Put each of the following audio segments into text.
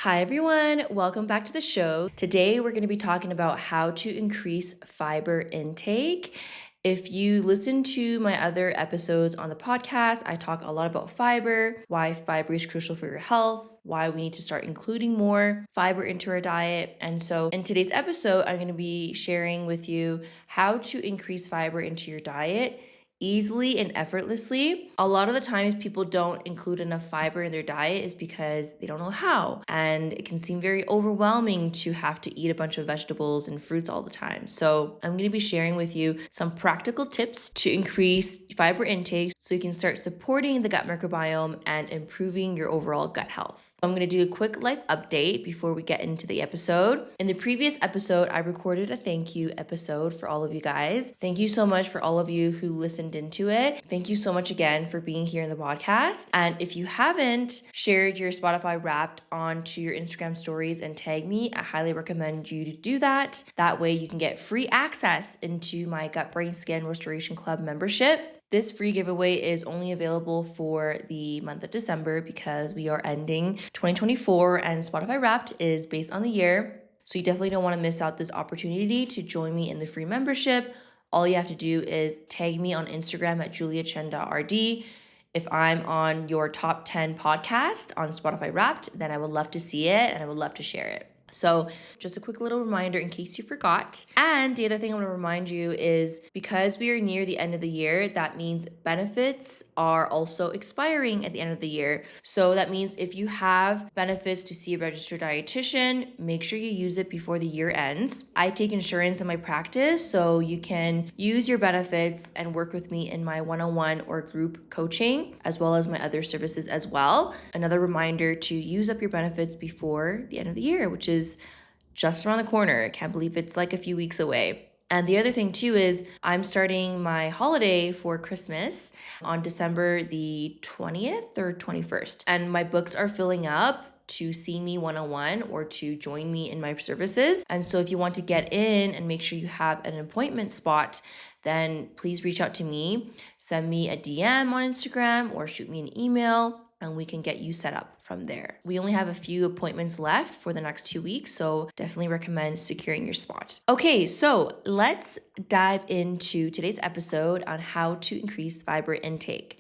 Hi, everyone. Welcome back to the show. Today, we're going to be talking about how to increase fiber intake. If you listen to my other episodes on the podcast, I talk a lot about fiber, why fiber is crucial for your health, why we need to start including more fiber into our diet. And so, in today's episode, I'm going to be sharing with you how to increase fiber into your diet easily and effortlessly. A lot of the times people don't include enough fiber in their diet is because they don't know how. And it can seem very overwhelming to have to eat a bunch of vegetables and fruits all the time. So I'm going to be sharing with you some practical tips to increase fiber intake so you can start supporting the gut microbiome and improving your overall gut health. I'm going to do a quick life update before we get into the episode. In the previous episode, I recorded a thank you episode for all of you guys. Thank you so much for all of you who listened into it. Thank you so much again for being here in the podcast. And if you haven't shared your Spotify Wrapped onto your Instagram stories and tag me, I highly recommend you to do that. That way you can get free access into my Gut Brain Scan Restoration Club membership. This free giveaway is only available for the month of December because we are ending 2024 and Spotify Wrapped is based on the year. So you definitely don't want to miss out this opportunity to join me in the free membership. All you have to do is tag me on Instagram at juliachen.rd. If I'm on your top 10 podcast on Spotify Wrapped, then I would love to see it and I would love to share it. So just a quick little reminder in case you forgot. And the other thing I want to remind you is because we are near the end of the year, that means benefits are also expiring at the end of the year. So that means if you have benefits to see a registered dietitian, make sure you use it before the year ends. I take insurance in my practice, so you can use your benefits and work with me in my one-on-one or group coaching, as well as my other services as well. Another reminder to use up your benefits before the end of the year, which is just around the corner. I can't believe it's like a few weeks away. And the other thing too is I'm starting my holiday for Christmas on December the 20th or 21st. And my books are filling up to see me one-on-one or to join me in my services. And so if you want to get in and make sure you have an appointment spot, then please reach out to me, send me a DM on Instagram or shoot me an email, and we can get you set up from there. We only have a few appointments left for the next 2 weeks, so definitely recommend securing your spot. Okay, so let's dive into today's episode on how to increase fiber intake.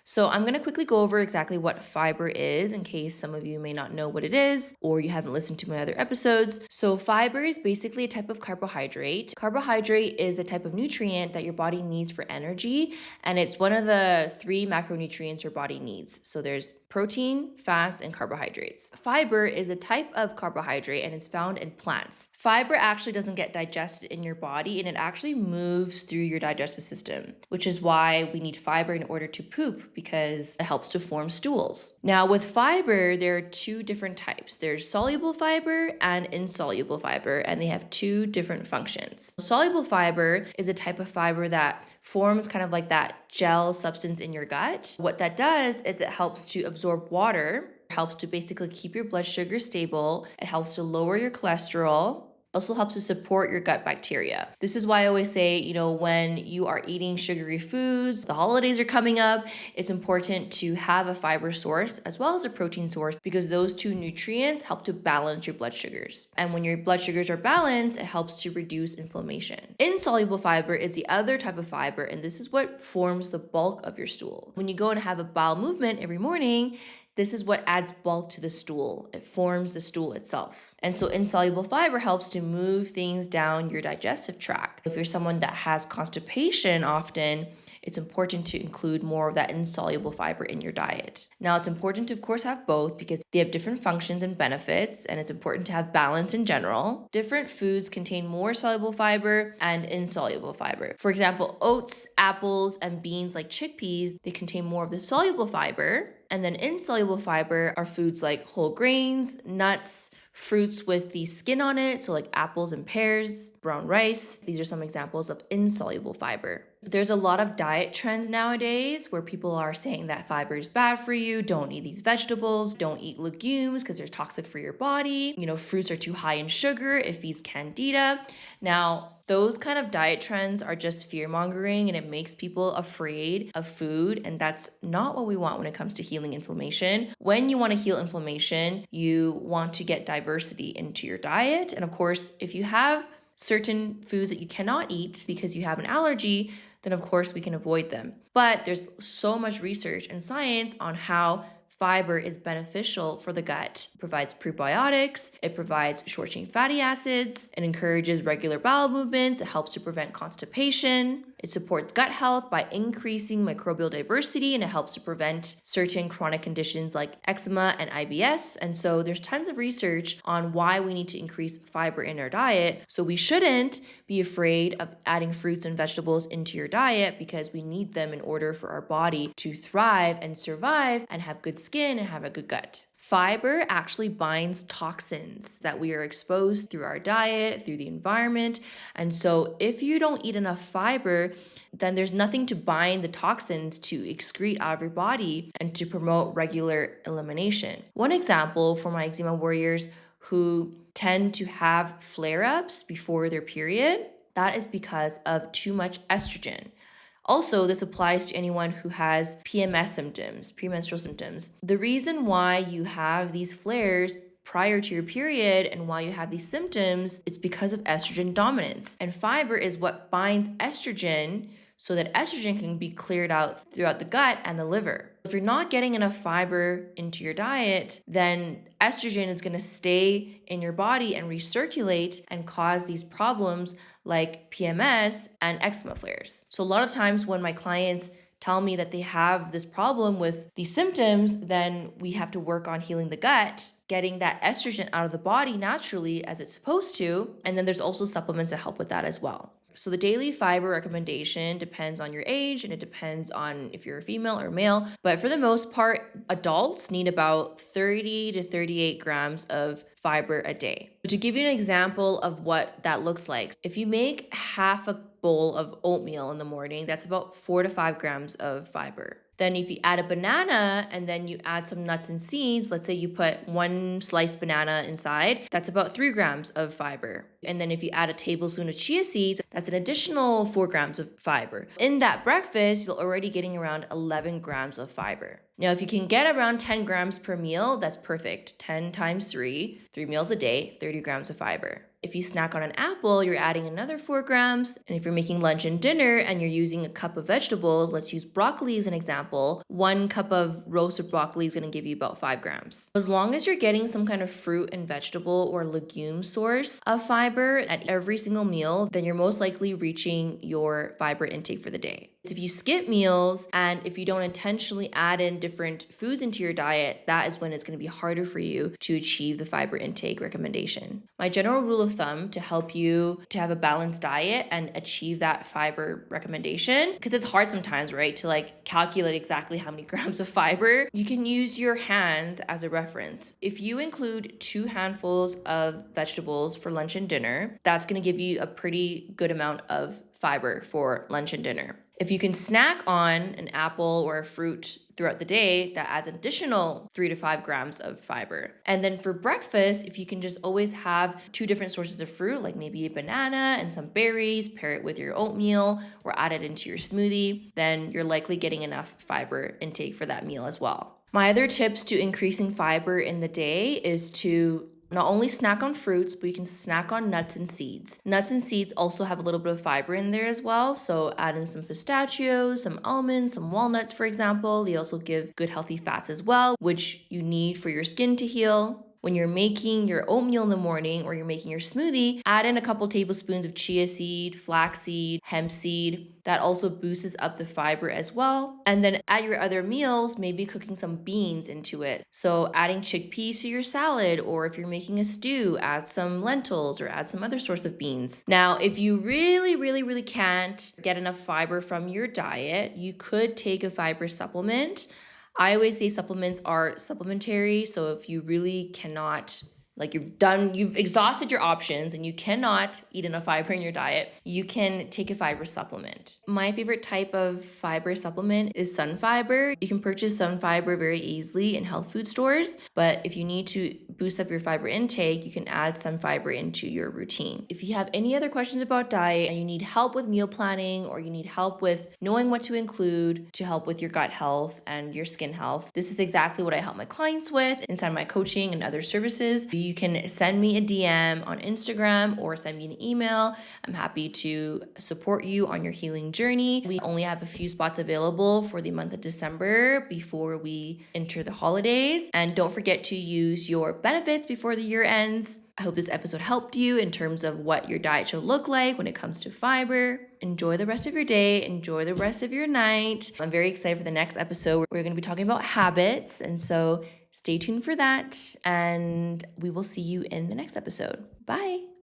So I'm going to quickly go over exactly what fiber is in case some of you may not know what it is or you haven't listened to my other episodes. So fiber is basically a type of carbohydrate. Carbohydrate is a type of nutrient that your body needs for energy, and it's one of the 3 macronutrients your body needs. So there's protein, fats, and carbohydrates. Fiber is a type of carbohydrate and it's found in plants. Fiber actually doesn't get digested in your body and it actually moves through your digestive system, which is why we need fiber in order to poop because it helps to form stools. Now with fiber, there are 2 different types. There's soluble fiber and insoluble fiber, and they have 2 different functions. Soluble fiber is a type of fiber that forms kind of like that gel substance in your gut. What that does is it helps to absorb water, helps to basically keep your blood sugar stable. It helps to lower your cholesterol. Also helps to support your gut bacteria. This is why I always say, when you are eating sugary foods, the holidays are coming up, it's important to have a fiber source as well as a protein source because those 2 nutrients help to balance your blood sugars. And when your blood sugars are balanced, it helps to reduce inflammation. Insoluble fiber is the other type of fiber, and this is what forms the bulk of your stool. When you go and have a bowel movement every morning, this is what adds bulk to the stool. It forms the stool itself. And so insoluble fiber helps to move things down your digestive tract. If you're someone that has constipation often, it's important to include more of that insoluble fiber in your diet. Now, it's important to, of course, have both because they have different functions and benefits, and it's important to have balance in general. Different foods contain more soluble fiber and insoluble fiber. For example, oats, apples, and beans like chickpeas, they contain more of the soluble fiber. And then insoluble fiber are foods like whole grains, nuts, fruits with the skin on it, so like apples and pears, brown rice. These are some examples of insoluble fiber. There's a lot of diet trends nowadays where people are saying that fiber is bad for you, don't eat these vegetables, don't eat legumes because they're toxic for your body. Fruits are too high in sugar, it feeds candida. Now, Those kind of diet trends are just fear mongering, and it makes people afraid of food. And that's not what we want when it comes to healing inflammation. When you want to heal inflammation, you want to get diversity into your diet. And of course, if you have certain foods that you cannot eat because you have an allergy, then of course we can avoid them. But there's so much research and science on how fiber is beneficial for the gut. It provides prebiotics, it provides short chain fatty acids, it encourages regular bowel movements, it helps to prevent constipation, it supports gut health by increasing microbial diversity, and it helps to prevent certain chronic conditions like eczema and IBS. And so there's tons of research on why we need to increase fiber in our diet. So we shouldn't be afraid of adding fruits and vegetables into your diet because we need them in order for our body to thrive and survive and have good skin and have a good gut. Fiber actually binds toxins that we are exposed through our diet, through the environment. And so if you don't eat enough fiber, then there's nothing to bind the toxins to excrete out of your body and to promote regular elimination. One example for my eczema warriors who tend to have flare-ups before their period, that is because of too much estrogen. Also, this applies to anyone who has PMS symptoms, premenstrual symptoms. The reason why you have these flares prior to your period and why you have these symptoms is because of estrogen dominance. And fiber is what binds estrogen so that estrogen can be cleared out throughout the gut and the liver. If you're not getting enough fiber into your diet, then estrogen is going to stay in your body and recirculate and cause these problems like PMS and eczema flares. So a lot of times when my clients tell me that they have this problem with these symptoms, then we have to work on healing the gut, getting that estrogen out of the body naturally as it's supposed to. And then there's also supplements that help with that as well. So the daily fiber recommendation depends on your age and it depends on if you're a female or male. But for the most part, adults need about 30 to 38 grams of fiber a day. To give you an example of what that looks like, if you make half a bowl of oatmeal in the morning, that's about 4 to 5 grams of fiber. Then if you add a banana and then you add some nuts and seeds, let's say you put one sliced banana inside, that's about 3 grams of fiber. And then if you add a tablespoon of chia seeds, that's an additional 4 grams of fiber. In that breakfast, you're already getting around 11 grams of fiber. Now, if you can get around 10 grams per meal, that's perfect. 10 times 3 meals a day, 30 grams of fiber. If you snack on an apple, you're adding another 4 grams. And if you're making lunch and dinner and you're using a cup of vegetables, let's use broccoli as an example, 1 cup of roasted broccoli is going to give you about 5 grams. As long as you're getting some kind of fruit and vegetable or legume source of fiber at every single meal, then you're most likely reaching your fiber intake for the day. If you skip meals and if you don't intentionally add in different foods into your diet, that is when it's going to be harder for you to achieve the fiber intake recommendation. My general rule of thumb to help you to have a balanced diet and achieve that fiber recommendation, because it's hard sometimes, right, to like calculate exactly how many grams of fiber, you can use your hand as a reference. If you include 2 handfuls of vegetables for lunch and dinner, that's going to give you a pretty good amount of fiber for lunch and dinner. If you can snack on an apple or a fruit throughout the day, that adds an additional 3 to 5 grams of fiber. And then for breakfast, if you can just always have 2 different sources of fruit, like maybe a banana and some berries, pair it with your oatmeal or add it into your smoothie, then you're likely getting enough fiber intake for that meal as well. My other tips to increasing fiber in the day is to not only snack on fruits, but you can snack on nuts and seeds. Nuts and seeds also have a little bit of fiber in there as well. So add in some pistachios, some almonds, some walnuts, for example. They also give good healthy fats as well, which you need for your skin to heal. When you're making your oatmeal in the morning or you're making your smoothie, add in a couple tablespoons of chia seed, flax seed, hemp seed. That also boosts up the fiber as well. And then at your other meals, maybe cooking some beans into it. So adding chickpeas to your salad, or if you're making a stew, add some lentils or add some other source of beans. Now, if you really can't get enough fiber from your diet, you could take a fiber supplement. I always say supplements are supplementary. So if you really cannot like you've exhausted your options and you cannot eat enough fiber in your diet, you can take a fiber supplement. My favorite type of fiber supplement is sun fiber. You can purchase sun fiber very easily in health food stores, but if you need to boost up your fiber intake, you can add some fiber into your routine. If you have any other questions about diet and you need help with meal planning, or you need help with knowing what to include to help with your gut health and your skin health, this is exactly what I help my clients with inside my coaching and other services. You can send me a DM on Instagram or send me an email. I'm happy to support you on your healing journey. We only have a few spots available for the month of December before we enter the holidays. And don't forget to use your benefits before the year ends. I hope this episode helped you in terms of what your diet should look like when it comes to fiber. Enjoy the rest of your day. Enjoy the rest of your night. I'm very excited for the next episode. We're going to be talking about habits. And so stay tuned for that. And we will see you in the next episode. Bye.